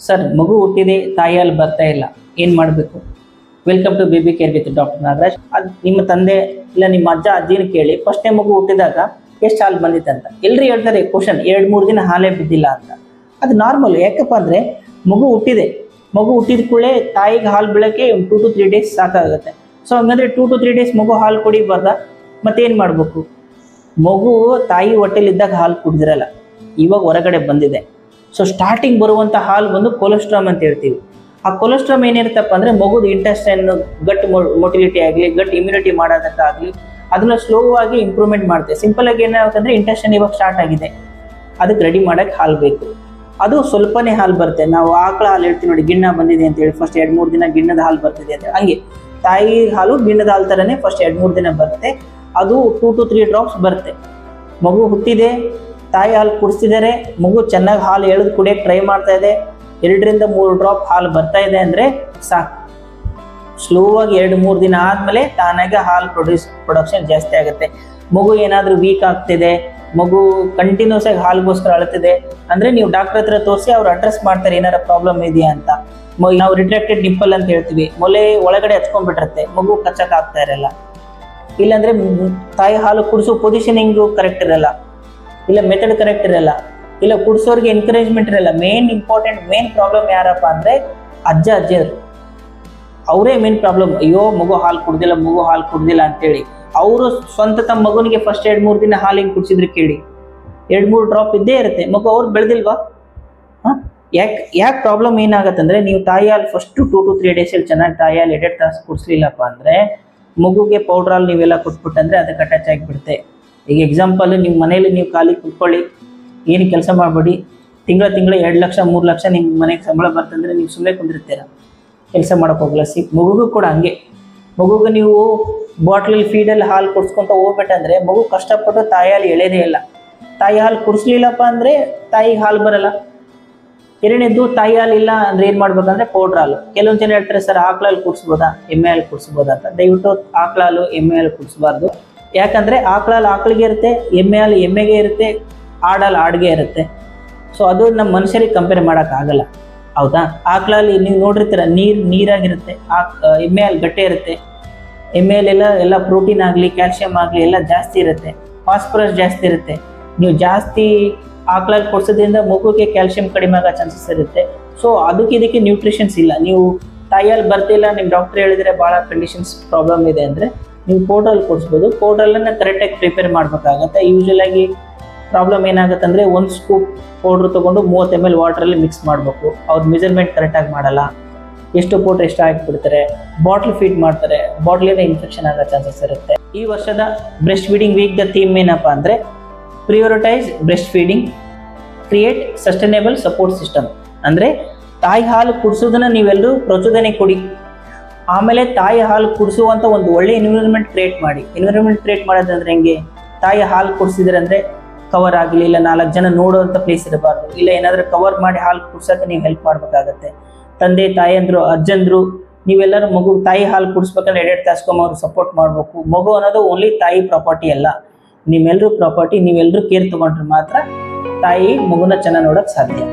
Sir, ಮಗು ಹುಟ್ಟಿದೆ, ತಾಯಿ ಹಾಲು ಬರ್ತಾ ಇಲ್ಲ, ಏನು ಮಾಡಬೇಕು? Welcome to baby care with doctor Nagaraj. ಅದು ನಿಮ್ಮ ತಂದೆ ಇಲ್ಲ ನಿಮ್ಮ ಅಜ್ಜ ಅಜ್ಜಿನ ಕೇಳಿ, ಫಸ್ಟ್ನೇ ಮಗು ಹುಟ್ಟಿದಾಗ ಎಷ್ಟು ಹಾಲು ಬಂದಿತ್ತು ಅಂತ. ಎಲ್ಲರೂ ಹೇಳ್ತಾರೆ ಕ್ವಶನ್ 2-3 ದಿನ ಹಾಲೇ ಬಿದ್ದಿಲ್ಲ ಅಂತ. ಅದು ನಾರ್ಮಲ್. ಯಾಕಪ್ಪ ಅಂದರೆ ಮಗು ಹುಟ್ಟಿದೆ, ಮಗು ಹುಟ್ಟಿದ ಕೂಡಲೇ ತಾಯಿಗೆ ಹಾಲು ಬೀಳೋಕ್ಕೆ 2 to 3 ಡೇಸ್ ಸಾಕಾಗುತ್ತೆ. ಸೊ ಹಂಗಂದ್ರೆ 2 to 3 ಡೇಸ್ ಮಗು ಹಾಲು ಕುಡಿಬಾರ್ದ? ಮತ್ತೇನು ಮಾಡಬೇಕು? ಮಗು ತಾಯಿ ಹೊಟ್ಟೆಲಿದ್ದಾಗ ಹಾಲು ಕುಡಿದಿರಲ್ಲ, ಇವಾಗ ಹೊರಗಡೆ ಬಂದಿದೆ. ಸೊ ಸ್ಟಾರ್ಟಿಂಗ್ ಬರುವಂಥ ಹಾಲು ಬಂದು ಕೊಲೆಸ್ಟ್ರಾಮ್ ಅಂತ ಹೇಳ್ತೀವಿ. ಆ ಕೊಲೆಸ್ಟ್ರಾಮ್ ಏನಿರುತ್ತಪ್ಪ ಅಂದರೆ ಮಗುದು ಇಂಟೆಸ್ಟೈನ್ ಗಟ್ ಮೊಟಿಲಿಟಿ ಆಗಲಿ, ಗಟ್ ಇಮ್ಯುನಿಟಿ ಮಾಡೋದಕ್ಕಾಗಲಿ ಅದನ್ನ ಸ್ಲೋ ಆಗಿ ಇಂಪ್ರೂವ್ಮೆಂಟ್ ಮಾಡುತ್ತೆ. ಸಿಂಪಲ್ ಆಗಿ ಏನಾಗುತ್ತಂದ್ರೆ ಇಂಟೆಸ್ಟೈನ್ ಇವಾಗ ಸ್ಟಾರ್ಟ್ ಆಗಿದೆ, ಅದಕ್ಕೆ ರೆಡಿ ಮಾಡೋಕ್ಕೆ ಹಾಲು ಬೇಕು. ಅದು ಸ್ವಲ್ಪನೇ ಹಾಲು ಬರುತ್ತೆ. ನಾವು ಆಕಳ ಹಾಲು ಹೇಳ್ತೀವಿ ನೋಡಿ, ಗಿಣ್ಣ ಬಂದಿದೆ ಅಂತೇಳಿ ಫಸ್ಟ್ 2-3 ದಿನ ಗಿಣ್ಣದ ಹಾಲು ಬರ್ತಿದೆ ಅಂತ. ಹಂಗೆ ತಾಯಿ ಹಾಲು ಗಿಣ್ಣದ ಹಾಲು ಥರನೇ ಫಸ್ಟ್ 2-3 ದಿನ ಬರುತ್ತೆ. ಅದು 2 to 3 ಡ್ರಾಪ್ಸ್ ಬರುತ್ತೆ. ಮಗು ಹುಟ್ಟಿದೆ, ತಾಯಿ ಹಾಲು ಕುಡಿಸ್ತಿದ್ದಾರೆ, ಮಗು ಚೆನ್ನಾಗಿ ಹಾಲು ಎಳೆದು ಕುಡಿಯೋಕ್ಕೆ ಟ್ರೈ ಮಾಡ್ತಾ ಇದೆ, 2-3 ಡ್ರಾಪ್ ಹಾಲು ಬರ್ತಾ ಇದೆ ಅಂದರೆ ಸಾಕು. ಸ್ಲೋ ಆಗಿ 2-3 ದಿನ ಆದಮೇಲೆ ತಾನಾಗೆ ಹಾಲು ಪ್ರೊಡಕ್ಷನ್ ಜಾಸ್ತಿ ಆಗುತ್ತೆ. ಮಗು ಏನಾದರೂ ವೀಕ್ ಆಗ್ತಿದೆ, ಮಗು ಕಂಟಿನ್ಯೂಸ್ ಆಗಿ ಹಾಲಿಗೋಸ್ಕರ ಅಳ್ತಿದೆ ಅಂದರೆ ನೀವು ಡಾಕ್ಟರ್ ಹತ್ರ ತೋರಿಸಿ ಅವ್ರು ಅಡ್ರೆಸ್ ಮಾಡ್ತಾರೆ ಏನಾರ ಪ್ರಾಬ್ಲಮ್ ಇದೆಯಾ ಅಂತ. ನಾವು ರಿಟ್ರಾಕ್ಟೆಡ್ ನಿಪ್ಪಲ್ ಅಂತ ಹೇಳ್ತೀವಿ, ಮೊಲೆ ಒಳಗಡೆ ಹಚ್ಕೊಂಡ್ಬಿಟ್ಟಿರುತ್ತೆ, ಮಗು ಕಚ್ಚಕ್ಕೆ ಆಗ್ತಾ ಇರಲ್ಲ. ಇಲ್ಲಾಂದರೆ ತಾಯಿ ಹಾಲು ಕುಡಿಸೋ ಪೊಸಿಷನಿಂಗು ಕರೆಕ್ಟ್ ಇರಲ್ಲ, ಇಲ್ಲ ಮೆಥಡ್ ಕರೆಕ್ಟ್ ಇರಲ್ಲ, ಇಲ್ಲ ಕುಡಿಸೋರಿಗೆ ಎನ್ಕರೇಜ್ಮೆಂಟ್ ಇರಲ್ಲ. ಮೇನ್ ಪ್ರಾಬ್ಲಮ್ ಯಾರಪ್ಪ ಅಂದರೆ ಅಜ್ಜ ಅಜ್ಜಿಯರು. ಅವರೇ ಮೇನ್ ಪ್ರಾಬ್ಲಮ್. ಅಯ್ಯೋ ಮಗು ಹಾಲು ಕುಡ್ದಿಲ್ಲ ಅಂತೇಳಿ ಅವರು ಸ್ವಂತ ತಮ್ಮ ಮಗುನಿಗೆ ಫಸ್ಟ್ 2-3 ದಿನ ಹಾಲು ಹಿಂಗೆ ಕುಡಿಸಿದ್ರೆ ಕೇಳಿ, 2-3 ಡ್ರಾಪ್ ಇದ್ದೇ ಇರುತ್ತೆ. ಮಗು ಅವ್ರು ಬೆಳೆದಿಲ್ವಾ? ಯಾಕೆ ಪ್ರಾಬ್ಲಮ್ ಏನಾಗತ್ತಂದರೆ ನೀವು ತಾಯಿ ಹಾಲು ಫಸ್ಟು 2 to 3 ಡೇಸಲ್ಲಿ ಚೆನ್ನಾಗಿ ತಾಯಿ ಹಾಲು 2 ತಾಸು ಕುಡಿಸ್ಲಿಲ್ಲಪ್ಪ ಅಂದರೆ ಮಗುಗೆ ಪೌಡ್ರ್ ಹಾಲು ನೀವೆಲ್ಲ ಕೊಟ್ಬಿಟ್ಟಂದರೆ ಅದಕ್ಕೆ ಅಟ್ಯಾಚ್ ಆಗಿಬಿಡುತ್ತೆ. ಈಗ ಎಕ್ಸಾಂಪಲ್, ನಿಮ್ಮ ಮನೇಲಿ ನೀವು ಖಾಲಿ ಕುತ್ಕೊಳ್ಳಿ, ಏನು ಕೆಲಸ ಮಾಡಬೇಡಿ, ತಿಂಗಳ 2 ಲಕ್ಷ 3 ಲಕ್ಷ ನಿಮ್ಮ ಮನೆಗೆ ಸಂಬಳ ಬರ್ತಂದರೆ ನೀವು ಸುಮ್ಮನೆ ಕುಂದಿರ್ತೀರ, ಕೆಲಸ ಮಾಡೋಕೆ ಹೋಗಲ್ಲ. ಮಗುಗೂ ಕೂಡ ಹಂಗೆ. ಮಗುಗೆ ನೀವು ಬಾಟ್ಲಲ್ಲಿ ಫೀಡಲ್ಲಿ ಹಾಲು ಕುಡಿಸ್ಕೊತ ಹೋಗ್ಬಿಟ್ಟಂದರೆ ಮಗು ಕಷ್ಟಪಟ್ಟು ತಾಯಿ ಹಾಲು ಎಳೆದೇ ಇಲ್ಲ. ತಾಯಿ ಹಾಲು ಕುಡಿಸ್ಲಿಲ್ಲಪ್ಪ ಅಂದರೆ ತಾಯಿಗೆ ಹಾಲು ಬರಲ್ಲ. ಎರಡನೇದು, ತಾಯಿ ಹಾಲು ಇಲ್ಲ ಅಂದರೆ ಏನು ಮಾಡ್ಬೇಕಂದ್ರೆ ಪೌಡ್ರ್ ಹಾಲು. ಕೆಲವೊಂದು ಜನ ಹೇಳ್ತಾರೆ ಸರ್ ಆಕಳ ಹಾಲು ಕುಡಿಸ್ಬೋದಾ, ಎಮ್ಮೆ ಹಾಲು ಕುಡಿಸ್ಬೋದಾ ಅಂತ. ದಯವಿಟ್ಟು ಆಕಳ ಹಾಲು ಎಮ್ಮೆ ಹಾಲು ಕುಡಿಸ್ಬಾರ್ದು. ಯಾಕಂದರೆ ಆಕಳ ಹಾಲು ಆಕಳಿಗೆ ಇರುತ್ತೆ, ಎಮ್ಮೆ ಹಾಲು ಎಮ್ಮೆಗೆ ಇರುತ್ತೆ, ಆಡಾಲು ಆಡಿಗೆ ಇರುತ್ತೆ. ಸೊ ಅದು ನಮ್ಮ ಮನುಷ್ಯರಿಗೆ ಕಂಪೇರ್ ಮಾಡೋಕ್ಕಾಗಲ್ಲ, ಹೌದಾ? ಆಕಳಲ್ಲಿ ನೀವು ನೋಡಿರ್ತೀರ ನೀರಾಗಿರುತ್ತೆ, ಎಮ್ಮೆ ಹಾಲು ಗಟ್ಟೆ ಇರುತ್ತೆ. ಎಮ್ಮೆ ಹಾಲೆಲ್ಲ ಪ್ರೋಟೀನ್ ಆಗಲಿ ಕ್ಯಾಲ್ಸಿಯಂ ಆಗಲಿ ಎಲ್ಲ ಜಾಸ್ತಿ ಇರುತ್ತೆ, ಫಾಸ್ಫರಸ್ ಜಾಸ್ತಿ ಇರುತ್ತೆ. ನೀವು ಜಾಸ್ತಿ ಆಕಳಲ್ಲಿ ಕೊಡ್ಸೋದ್ರಿಂದ ಮಗುಗೆ ಕ್ಯಾಲ್ಸಿಯಂ ಕಡಿಮೆ ಆಗೋ ಚಾನ್ಸಸ್ ಇರುತ್ತೆ. ಸೊ ಇದಕ್ಕೆ ನ್ಯೂಟ್ರಿಷನ್ಸ್ ಇಲ್ಲ. ನೀವು ತಾಯಿಯಲ್ಲಿ ಬರ್ತಿಲ್ಲ, ನಿಮ್ಮ ಡಾಕ್ಟರ್ ಹೇಳಿದರೆ ಭಾಳ ಕಂಡೀಷನ್ಸ್ ಪ್ರಾಬ್ಲಮ್ ಇದೆ ಅಂದರೆ ನೀವು ಪೌಡ್ರಲ್ಲಿ ಕೊಡಿಸ್ಬೋದು. ಪೌಡ್ರಲ್ಲನ್ನು ಕರೆಕ್ಟಾಗಿ ಪ್ರಿಪೇರ್ ಮಾಡಬೇಕಾಗತ್ತೆ. ಯೂಶ್ವಲಾಗಿ ಪ್ರಾಬ್ಲಮ್ ಏನಾಗುತ್ತೆ ಅಂದರೆ 1 ಸ್ಕೂಪ್ ಪೌಡ್ರ್ ತೊಗೊಂಡು 30 ml ವಾಟ್ರಲ್ಲಿ ಮಿಕ್ಸ್ ಮಾಡಬೇಕು. ಅವ್ರ ಮೆಜರ್ಮೆಂಟ್ ಕರೆಕ್ಟಾಗಿ ಮಾಡಲ್ಲ, ಎಷ್ಟು ಪೌಡ್ರ್ ಎಷ್ಟು ಹಾಕಿಬಿಡ್ತಾರೆ, ಬಾಟ್ಲ್ ಫೀಡ್ ಮಾಡ್ತಾರೆ, ಬಾಟ್ಲಿಂದ ಇನ್ಫೆಕ್ಷನ್ ಆಗೋ ಚಾನ್ಸಸ್ ಇರುತ್ತೆ. ಈ ವರ್ಷದ ಬ್ರೆಸ್ಟ್ ಫೀಡಿಂಗ್ ವೀಕ್ ದ ಥೀಮ್ ಏನಪ್ಪ ಅಂದರೆ prioritise breast feeding, create sustainable support system. ಅಂದರೆ ತಾಯಿ ಹಾಲು ಕುಡಿಸೋದನ್ನು ನೀವೆಲ್ಲರೂ ಪ್ರಚೋದನೆ ಕೊಡಿ. ಆಮೇಲೆ ತಾಯಿ ಹಾಲು ಕುಡಿಸುವಂಥ ಒಂದು ಒಳ್ಳೆ ಎನ್ವಿರಾನ್ಮೆಂಟ್ ಕ್ರಿಯೇಟ್ ಮಾಡಿ. ಎನ್ವಿರಾನ್ಮೆಂಟ್ ಕ್ರಿಯೇಟ್ ಮಾಡೋದಂದ್ರೆ ಹೆಂಗೆ? ತಾಯಿ ಹಾಲು ಕುಡಿಸಿದ್ರೆ ಅಂದರೆ ಕವರ್ ಆಗಲಿ, ಇಲ್ಲ 4 ಜನ ನೋಡುವಂಥ ಪ್ಲೇಸ್ ಇರಬಾರ್ದು, ಇಲ್ಲ ಏನಾದರೂ ಕವರ್ ಮಾಡಿ ಹಾಲು ಕುಡ್ಸೋಕ್ಕೆ ನೀವು ಹೆಲ್ಪ್ ಮಾಡಬೇಕಾಗತ್ತೆ. ತಂದೆ ತಾಯಿಯಂದರು ಅಜ್ಜಂದರು ನೀವೆಲ್ಲರೂ ಮಗು ತಾಯಿ ಹಾಲು ಕುಡಿಸ್ಬೇಕಂದ್ರೆ 2 ತಾಸ್ಕೊಮ್ಮ ಅವ್ರು ಸಪೋರ್ಟ್ ಮಾಡಬೇಕು. ಮಗು ಅನ್ನೋದು ಓನ್ಲಿ ತಾಯಿ ಪ್ರಾಪರ್ಟಿ ಅಲ್ಲ, ನಿಮ್ಮೆಲ್ಲರೂ ಪ್ರಾಪರ್ಟಿ. ನೀವೆಲ್ಲರೂ ಕೇರ್ ತೊಗೊಂಡ್ರೆ ಮಾತ್ರ ತಾಯಿ ಮಗುನ ಚೆನ್ನಾಗಿ ನೋಡೋಕ್ಕೆ ಸಾಧ್ಯ.